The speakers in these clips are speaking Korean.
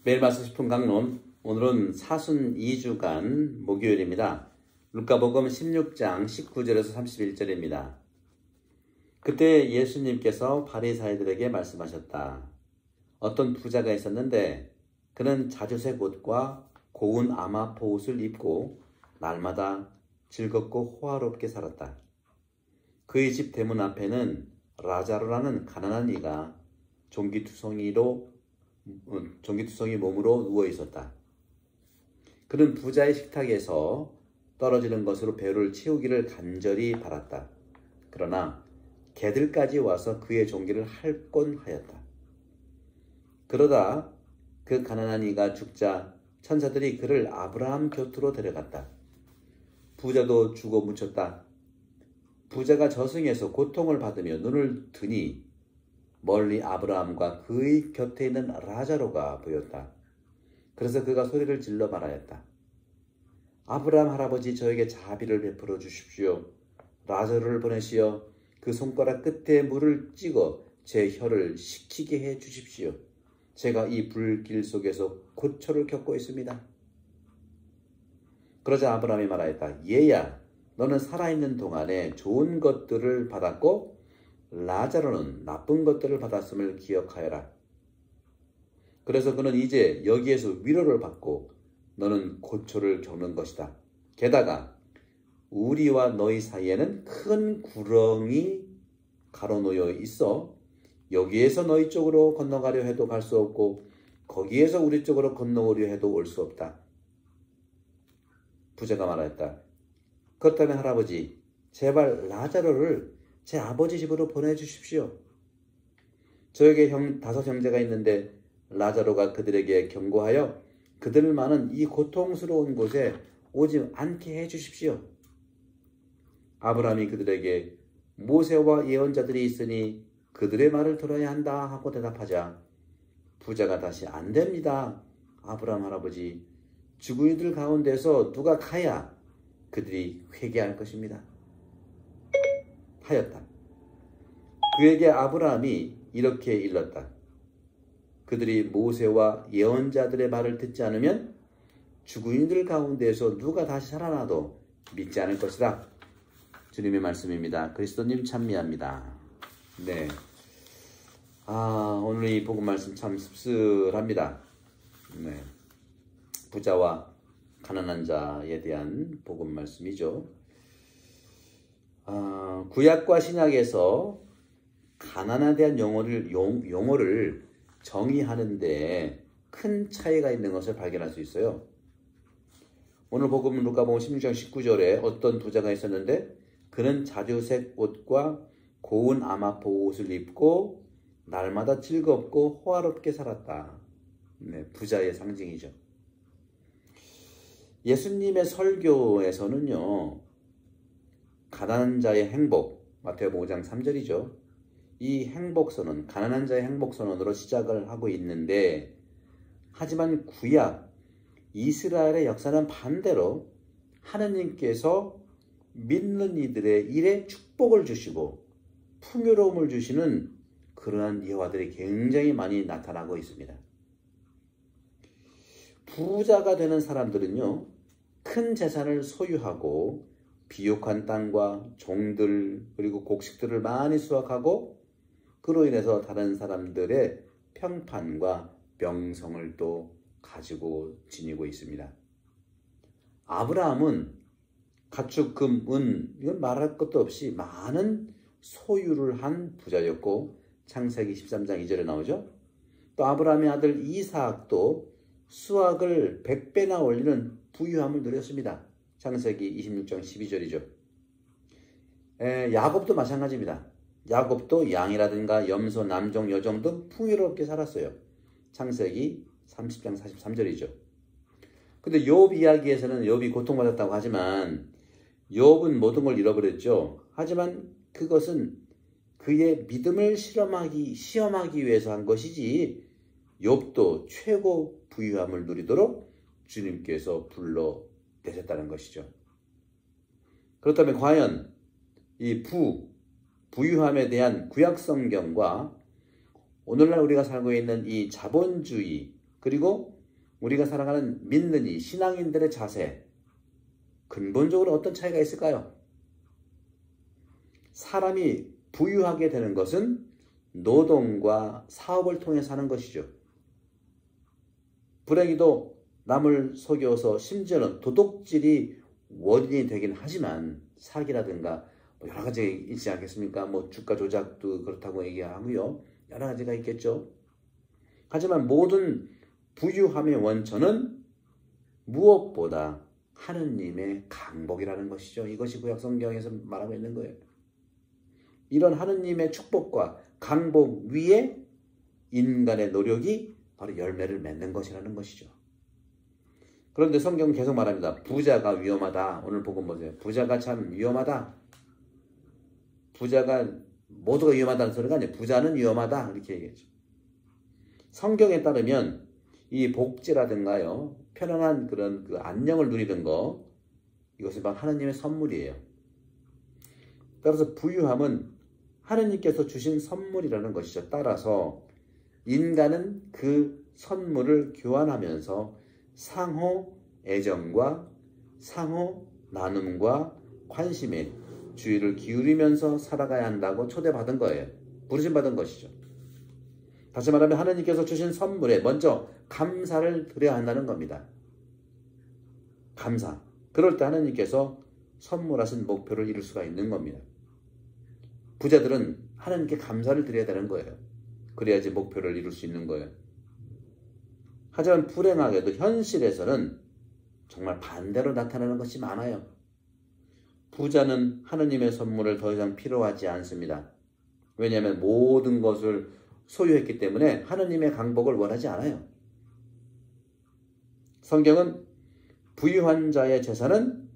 매일 말씀 10분 강론, 오늘은 사순 2주간 목요일입니다. 루카복음 16장 19절에서 31절입니다. 그때 예수님께서 바리사이들에게 말씀하셨다. 어떤 부자가 있었는데 그는 자주색 옷과 고운 아마포 옷을 입고 날마다 즐겁고 호화롭게 살았다. 그의 집 대문 앞에는 라자로라는 가난한 이가 종기투성이 몸으로 누워 있었다. 그는 부자의 식탁에서 떨어지는 것으로 배를 채우기를 간절히 바랐다. 그러나 개들까지 와서 그의 종기를 핥곤 하였다. 그러다 그 가난한 이가 죽자 천사들이 그를 아브라함 곁으로 데려갔다. 부자도 죽어 묻혔다. 부자가 저승에서 고통을 받으며 눈을 드니 멀리 아브라함과 그의 곁에 있는 라자로가 보였다. 그래서 그가 소리를 질러 말하였다. 아브라함 할아버지, 저에게 자비를 베풀어 주십시오. 라자로를 보내시어 그 손가락 끝에 물을 찍어 제 혀를 식히게 해 주십시오. 제가 이 불길 속에서 고초를 겪고 있습니다. 그러자 아브라함이 말하였다. 얘야, 너는 살아있는 동안에 좋은 것들을 받았고 라자로는 나쁜 것들을 받았음을 기억하여라. 그래서 그는 이제 여기에서 위로를 받고 너는 고초를 겪는 것이다. 게다가 우리와 너희 사이에는 큰 구렁이 가로놓여 있어 여기에서 너희 쪽으로 건너가려 해도 갈 수 없고 거기에서 우리 쪽으로 건너오려 해도 올 수 없다. 부자가 말하였다. 그렇다면 할아버지, 제발 라자로를 제 아버지 집으로 보내주십시오. 저에게 다섯 형제가 있는데 라자로가 그들에게 경고하여 그들만은 이 고통스러운 곳에 오지 않게 해주십시오. 아브라함이 그들에게 모세와 예언자들이 있으니 그들의 말을 들어야 한다 하고 대답하자 부자가 다시 안 됩니다. 아브라함 할아버지, 죽은 이들 가운데서 누가 가야 그들이 회개할 것입니다. 하였다. 그에게 아브라함이 이렇게 일렀다. 그들이 모세와 예언자들의 말을 듣지 않으면 죽은 이들 가운데서 누가 다시 살아나도 믿지 않을 것이다. 주님의 말씀입니다. 그리스도님 찬미합니다. 네. 오늘 이 복음 말씀 참 씁쓸합니다. 네. 부자와 가난한 자에 대한 복음 말씀이죠. 구약과 신약에서 가난에 대한 용어를 정의하는데 큰 차이가 있는 것을 발견할 수 있어요. 오늘 복음 루카복음 16장 19절에 어떤 부자가 있었는데 그는 자주색 옷과 고운 아마포 옷을 입고 날마다 즐겁고 호화롭게 살았다. 네, 부자의 상징이죠. 예수님의 설교에서는요, 가난한 자의 행복, 마태복음 5장 3절이죠. 이 행복선언, 가난한 자의 행복선언으로 시작을 하고 있는데 하지만 구약 이스라엘의 역사는 반대로 하느님께서 믿는 이들의 일에 축복을 주시고 풍요로움을 주시는 그러한 예화들이 굉장히 많이 나타나고 있습니다. 부자가 되는 사람들은요, 큰 재산을 소유하고 비옥한 땅과 종들 그리고 곡식들을 많이 수확하고 그로 인해서 다른 사람들의 평판과 명성을 또 가지고 지니고 있습니다. 아브라함은 가축, 금, 은 이건 말할 것도 없이 많은 소유를 한 부자였고 창세기 13장 2절에 나오죠. 또 아브라함의 아들 이삭도 수확을 100배나 올리는 부유함을 누렸습니다. 창세기 26장 12절이죠. 야곱도 마찬가지입니다. 야곱도 양이라든가 염소, 남종, 여종 등 풍요롭게 살았어요. 창세기 30장 43절이죠. 근데 욥 이야기에서는 욥이 고통받았다고 하지만 욥은 모든 걸 잃어버렸죠. 하지만 그것은 그의 믿음을 시험하기 위해서 한 것이지 욥도 최고 부유함을 누리도록 주님께서 불러내셨다는 것이죠. 그렇다면 과연 이 부유함에 대한 구약 성경과 오늘날 우리가 살고 있는 이 자본주의, 그리고 우리가 살아가는 믿는 이 신앙인들의 자세, 근본적으로 어떤 차이가 있을까요? 사람이 부유하게 되는 것은 노동과 사업을 통해서 하는 것이죠. 불행히도 남을 속여서 심지어는 도둑질이 원인이 되긴 하지만 사기라든가 여러 가지가 있지 않겠습니까? 주가 조작도 그렇다고 얘기하고요. 여러 가지가 있겠죠. 하지만 모든 부유함의 원천은 무엇보다 하느님의 강복이라는 것이죠. 이것이 구약 성경에서 말하고 있는 거예요. 이런 하느님의 축복과 강복 위에 인간의 노력이 바로 열매를 맺는 것이라는 것이죠. 그런데 성경은 계속 말합니다. 부자가 위험하다. 오늘 복음 보세요. 부자가 참 위험하다. 부자가 모두가 위험하다는 소리가 아니에요. 부자는 위험하다. 이렇게 얘기하죠. 성경에 따르면 이 복지라든가요. 편안한 그런 안녕을 누리는 거, 이것은 바로 하나님의 선물이에요. 따라서 부유함은 하나님께서 주신 선물이라는 것이죠. 따라서 인간은 그 선물을 교환하면서 상호 애정과 상호 나눔과 관심에 주의를 기울이면서 살아가야 한다고 초대받은 거예요. 부르심받은 것이죠. 다시 말하면 하나님께서 주신 선물에 먼저 감사를 드려야 한다는 겁니다. 감사. 그럴 때 하나님께서 선물하신 목표를 이룰 수가 있는 겁니다. 부자들은 하나님께 감사를 드려야 되는 거예요. 그래야지 목표를 이룰 수 있는 거예요. 하지만 불행하게도 현실에서는 정말 반대로 나타나는 것이 많아요. 부자는 하느님의 선물을 더 이상 필요하지 않습니다. 왜냐하면 모든 것을 소유했기 때문에 하느님의 강복을 원하지 않아요. 성경은 부유한 자의 재산은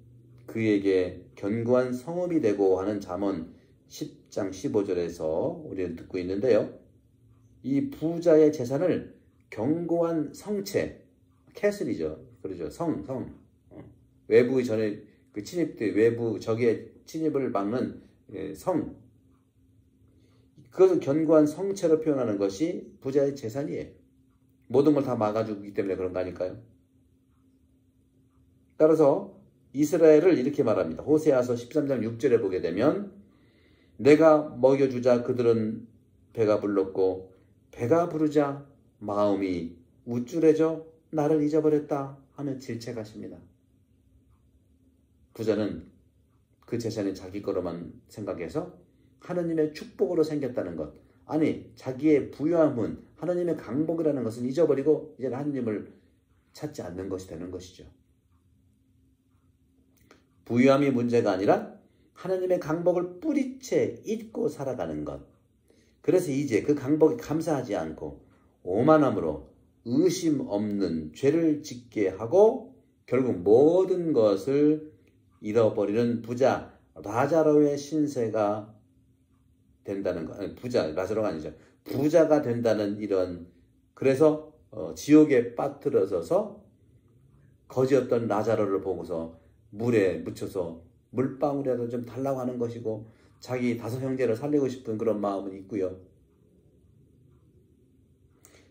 그에게 견고한 성읍이 되고 하는 잠언 10장 15절에서 우리는 듣고 있는데요. 이 부자의 재산을 견고한 성체, 캐슬이죠. 그러죠. 성. 외부 전에 침입들, 외부 적의 침입을 막는 성. 그것을 견고한 성체로 표현하는 것이 부자의 재산이에요. 모든 걸 다 막아주기 때문에 그런 거 아닐까요? 따라서 이스라엘을 이렇게 말합니다. 호세아서 13장 6절에 보게 되면 내가 먹여주자 그들은 배가 불렀고 배가 부르자 마음이 우쭐해져 나를 잊어버렸다 하며 질책하십니다. 부자는 그 재산이 자기 거로만 생각해서 하느님의 축복으로 생겼다는 것, 아니 자기의 부유함은 하느님의 강복이라는 것은 잊어버리고 이제 하느님을 찾지 않는 것이 되는 것이죠. 부유함이 문제가 아니라 하느님의 강복을 뿌리채 잊고 살아가는 것. 그래서 이제 그 강복에 감사하지 않고 오만함으로 의심 없는 죄를 짓게 하고 결국 모든 것을 잃어버리는 부자 라자로의 신세가 된다는 것. 아니, 부자 라자로가 아니죠. 부자가 된다는 이런, 그래서 지옥에 빠뜨려져서 거지였던 라자로를 보고서 물에 묻혀서 물방울이라도 좀 달라고 하는 것이고 자기 5 형제를 살리고 싶은 그런 마음은 있고요.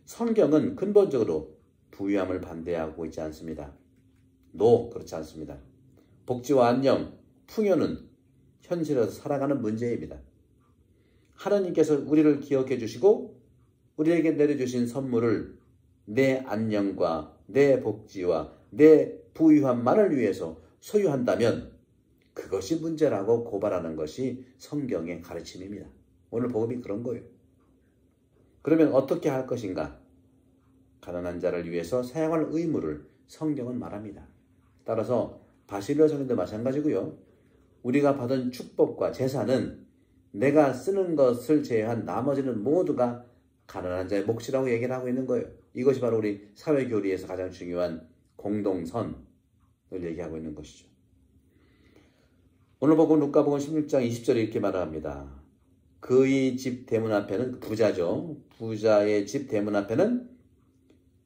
성경은 근본적으로 부유함을 반대하고 있지 않습니다. 그렇지 않습니다. 복지와 안녕, 풍요는 현실에서 살아가는 문제입니다. 하나님께서 우리를 기억해 주시고 우리에게 내려주신 선물을 내 안녕과 내 복지와 내 부유함만을 위해서 소유한다면 그것이 문제라고 고발하는 것이 성경의 가르침입니다. 오늘 복음이 그런 거예요. 그러면 어떻게 할 것인가? 가난한 자를 위해서 사용할 의무를 성경은 말합니다. 따라서 바실로 성경도 마찬가지고요. 우리가 받은 축복과 재산은 내가 쓰는 것을 제외한 나머지는 모두가 가난한 자의 몫이라고 얘기를 하고 있는 거예요. 이것이 바로 우리 사회교리에서 가장 중요한 공동선을 얘기하고 있는 것이죠. 오늘 복음 루카복음 16장 20절에 이렇게 말합니다. 그의 집 대문 앞에는, 부자죠. 부자의 집 대문 앞에는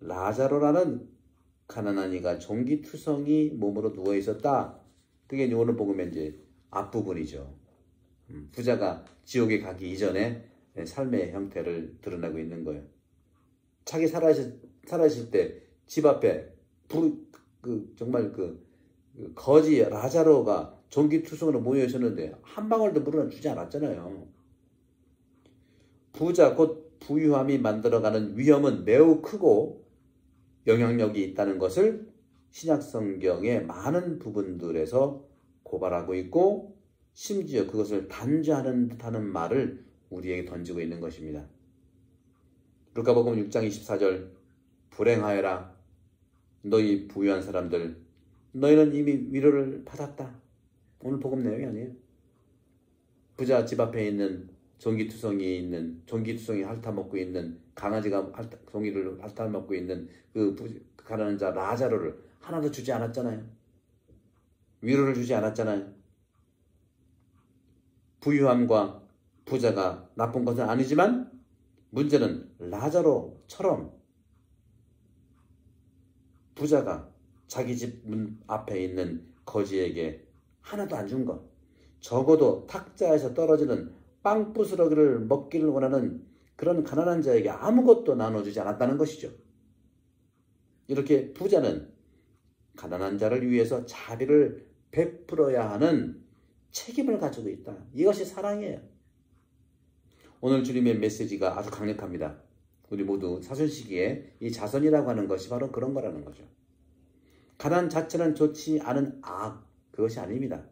라자로라는 가난한 이가 종기투성이 몸으로 누워 있었다. 그게 오늘 복음의 이제 앞부분이죠. 부자가 지옥에 가기 이전에 삶의 형태를 드러내고 있는 거예요. 자기 살아있을 살아있을 때 집 앞에 정말 거지 라자로가 종기투성으로 모여 있었는데 한 방울도 물을 주지 않았잖아요. 부자 곧 부유함이 만들어가는 위험은 매우 크고 영향력이 있다는 것을 신약성경의 많은 부분들에서 고발하고 있고 심지어 그것을 단죄하는 듯하는 말을 우리에게 던지고 있는 것입니다. 루카복음 6장 24절 불행하여라 너희 부유한 사람들 너희는 이미 위로를 받았다. 오늘 복음 내용이 아니에요. 부자 집 앞에 있는 종기투성이 핥아먹고 있는 강아지가 종기를 핥아먹고 있는 그 가난한 자 라자로를 하나도 주지 않았잖아요. 위로를 주지 않았잖아요. 부유함과 부자가 나쁜 것은 아니지만 문제는 라자로처럼 부자가 자기 집 문 앞에 있는 거지에게 하나도 안 준 것, 적어도 탁자에서 떨어지는 빵 부스러기를 먹기를 원하는 그런 가난한 자에게 아무것도 나눠주지 않았다는 것이죠. 이렇게 부자는 가난한 자를 위해서 자비를 베풀어야 하는 책임을 가지고 있다. 이것이 사랑이에요. 오늘 주님의 메시지가 아주 강력합니다. 우리 모두 사순시기에 이 자선이라고 하는 것이 바로 그런 거라는 거죠. 가난 자체는 좋지 않은 악, 그것이 아닙니다.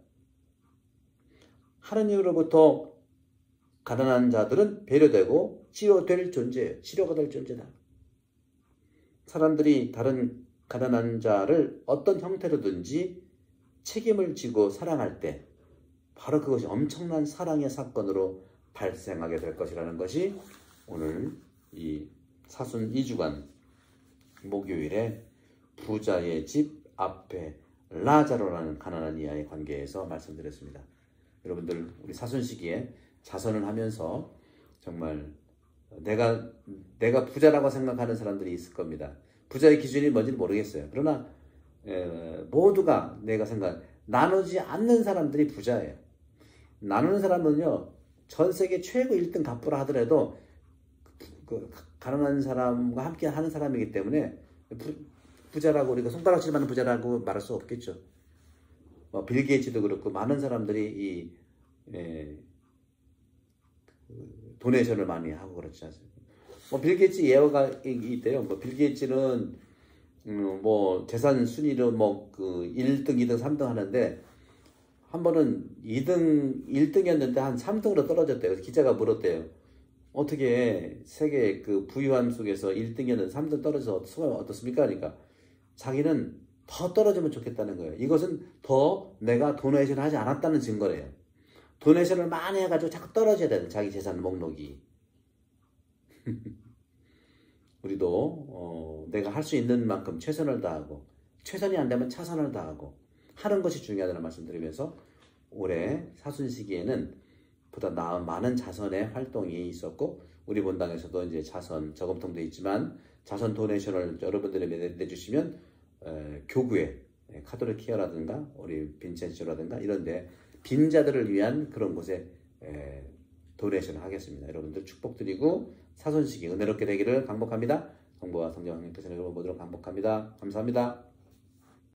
하느님으로부터 가난한 자들은 배려되고 치료될 존재예요. 치료가 될 존재다. 사람들이 다른 가난한 자를 어떤 형태로든지 책임을 지고 사랑할 때 바로 그것이 엄청난 사랑의 사건으로 발생하게 될 것이라는 것이 오늘 이 사순 2주간 목요일에 부자의 집 앞에 라자로라는 가난한 이와의 관계에서 말씀드렸습니다. 여러분들 우리 사순 시기에 자선을 하면서 정말 내가 부자라고 생각하는 사람들이 있을 겁니다. 부자의 기준이 뭔지는 모르겠어요. 그러나 모두가 내가 나누지 않는 사람들이 부자예요. 나누는 사람은요 전 세계 최고 1등 갑부라 하더라도 가난한 사람과 함께 하는 사람이기 때문에 부자라고 우리가 손가락질 받는 부자라고 말할 수 없겠죠. 빌 게이츠도 그렇고 많은 사람들이 도네이션을 많이 하고 그렇지 않습니까? 빌 게이츠 예화가 있대요. 빌 게이츠는 재산 순위로 1등, 2등, 3등 하는데 한 번은 1등이었는데 한 3등으로 떨어졌대요. 그래서 기자가 물었대요. 어떻게 세계 그 부유함 속에서 1등이었는데 3등 떨어져서 소감이 어떻습니까? 그러니까 자기는 더 떨어지면 좋겠다는 거예요. 이것은 더 내가 도네이션을 하지 않았다는 증거래요. 도네이션을 많이 해가지고 자꾸 떨어져야 되는 자기 재산 목록이. 우리도 내가 할 수 있는 만큼 최선을 다하고 최선이 안 되면 차선을 다하고 하는 것이 중요하다는 말씀드리면서 올해 사순 시기에는 보다 많은 자선의 활동이 있었고 우리 본당에서도 이제 자선 저금통도 있지만 자선 도네이션을 여러분들이 내주시면 교구에 카톨릭 키어라든가 우리 빈첸시오라든가 이런데 빈자들을 위한 그런 곳에 도네이션을 하겠습니다. 여러분들 축복드리고 사순 시기 은혜롭게 되기를 강복합니다. 성부와 성령 하나님께서 여러분 모두를 강복합니다. 감사합니다.